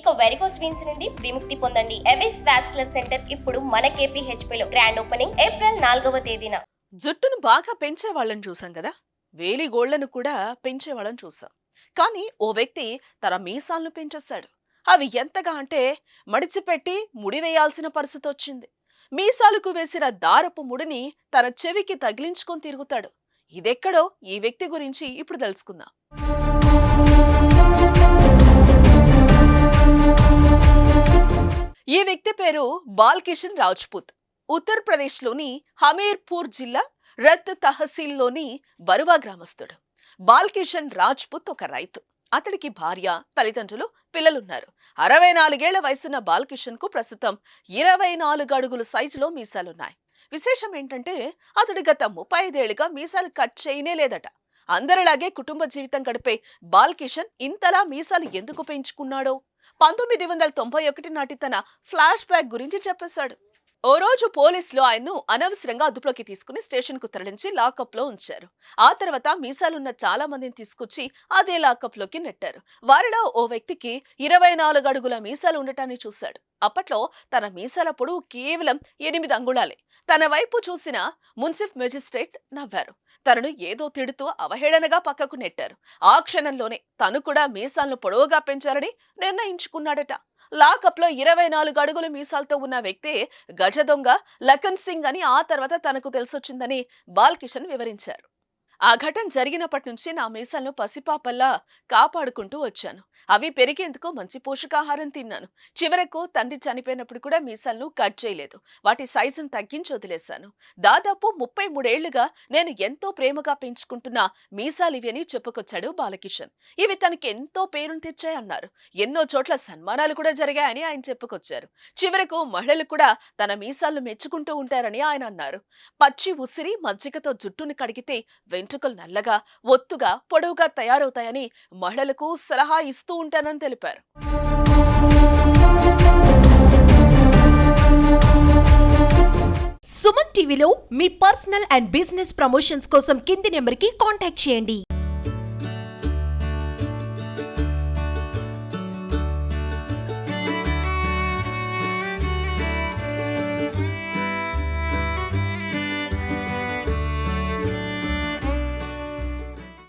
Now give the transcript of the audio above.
ఇక varicose veins నుండి విముక్తి పొందండి. ఎవిస్ వాస్కులర్ సెంటర్ ఇప్పుడు మన KPHP లో గ్రాండ్ ఓపెనింగ్ ఏప్రిల్ 4వ తేదీన. జుట్టును బాగా పెంచే వాళ్ళని చూసాం కదా, వేలిగోళ్లను కూడా పెంచే వాళ్ళని చూసాం. కానీ ఓ వ్యక్తి తన మీసాలను పెంచేశాడు. అవి ఎంతగా అంటే మడిచిపెట్టి ముడివేయాల్సిన పరిస్థితి వచ్చింది. మీసాలకు వేసిన దారపు ముడిని తన చెవికి తగిలించుకొని తిరుగుతాడు. ఇదెక్కడో ఈ వ్యక్తి గురించి ఇప్పుడు తెలుసుకుందాం. ఈ వ్యక్తి పేరు బాల్కిషన్ రాజ్పుత్. ఉత్తరప్రదేశ్లోని హమీర్పూర్ జిల్లా రత్ తహసీల్లోని బరువా గ్రామస్తుడు. బాల్కిషన్ రాజ్పుత్ ఒక రైతు. అతడికి భార్య, తల్లిదండ్రులు, పిల్లలున్నారు. 64 ఏళ్ల వయసున్న బాల్కిషన్ కు ప్రస్తుతం 24 అడుగుల సైజులో మీసాలున్నాయి. విశేషం ఏంటంటే అతడు గత 35 ఏళ్లుగా మీసాలు కట్ చేయనే లేదట. అందరిలాగే కుటుంబ జీవితం గడిపే బాల్కిషన్ ఇంతలా మీసాలు ఎందుకు పెంచుకున్నాడో 1991 నాటి తన ఫ్లాష్ బ్యాక్ గురించి చెప్పేశాడు. ఓ రోజు పోలీసులు ఆయన్ను అనవసరంగా అదుపులోకి తీసుకుని స్టేషన్ కు తరలించి లాకప్ లో ఉంచారు. ఆ తర్వాత మీసాలున్న చాలా మందిని తీసుకొచ్చి అదే లాకప్ లోకి నెట్టారు. వారిలో ఓ వ్యక్తికి 24 అడుగుల మీసాలు ఉండటాన్ని చూశాడు. అప్పట్లో తన మీసాల పొడవు కేవలం 8 అంగుళాలే. తన వైపు చూసిన మున్సిఫ్ మెజిస్ట్రేట్ నవ్వారు. తనను ఏదో తిడుతూ అవహేళనగా పక్కకు నెట్టారు. ఆ క్షణంలోనే తను కూడా మీసాలను పొడవుగా పెంచాలని నిర్ణయించుకున్నాడట. లాకప్ లో 24 అడుగుల మీసాలతో ఉన్న వ్యక్తే గజ దొంగ లఖన్ సింగ్ అని ఆ తర్వాత తనకు తెలిసొచ్చిందని బాల్కిషన్ వివరించారు. ఆ ఘటన జరిగినప్పటి నుంచి నా మీసాలను పసిపాపల్లా కాపాడుకుంటూ వచ్చాను. అవి పెరిగేందుకు మంచి పోషకాహారం తిన్నాను. చివరకు తండ్రి చనిపోయినప్పుడు కూడా మీసాలను కట్ చేయలేదు. వాటి సైజును తగ్గించి వదిలేశాను. దాదాపు 33 ఏళ్లుగా నేను ఎంతో ప్రేమగా పెంచుకుంటున్న మీసాలివి అని చెప్పుకొచ్చాడు బాలకిషన్. ఇవి తనకి ఎంతో పేరును తెచ్చాయన్నారు. ఎన్నో చోట్ల సన్మానాలు కూడా జరిగాయని ఆయన చెప్పుకొచ్చారు. చివరకు మహిళలు కూడా తన మీసాలను మెచ్చుకుంటూ ఉంటారని ఆయన అన్నారు. పచ్చి ఉసిరి మజ్జిగతో జుట్టును కడిగితే వెంట్రుకలు నల్లగా, ఒత్తుగా, పొడవుగా తయారవుతాయని మహిళలకు సలహా ఇస్తూ ఉంటానని తెలిపారు. సుమన్ టీవీలో మీ పర్సనల్ అండ్ బిజినెస్ ప్రమోషన్స్ కోసం కింది నెంబర్కి కాంటాక్ట్ చేయండి.